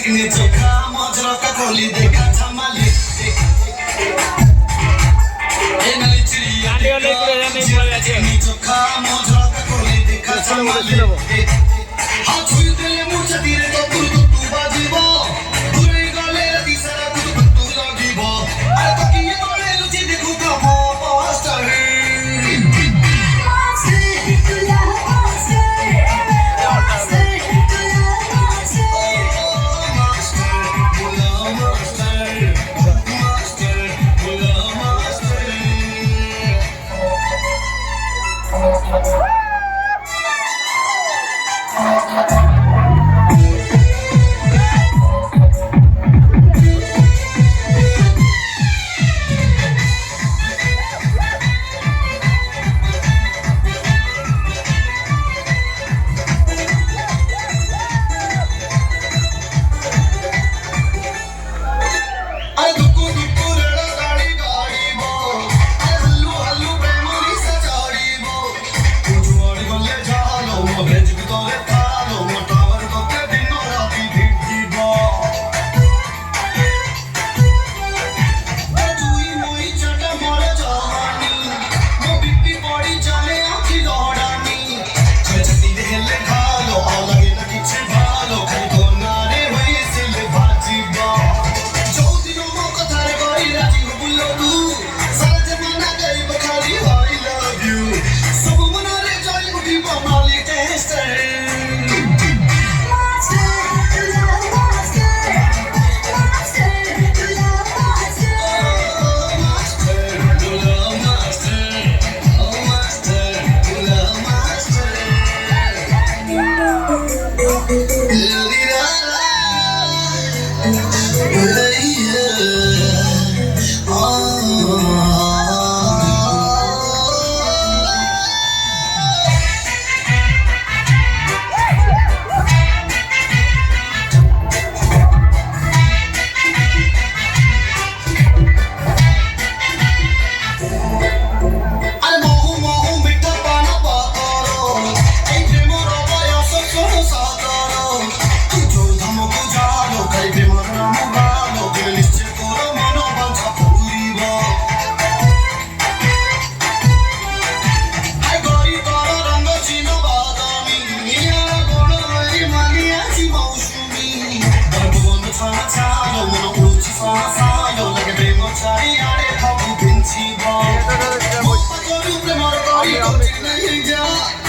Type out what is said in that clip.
चिकनी चोखा मजरा का खोली देखा झमाली ये नली चिड़िया चिकनी चोखा मजरा का खोली देखा झमाली हाँ छुई तेरे मुझे धीरे तो तू बाजीबो पूरे गले रदी सारा तू लगीबो अरे तो किए तोड़े लुची देखू का मास्टर Amin.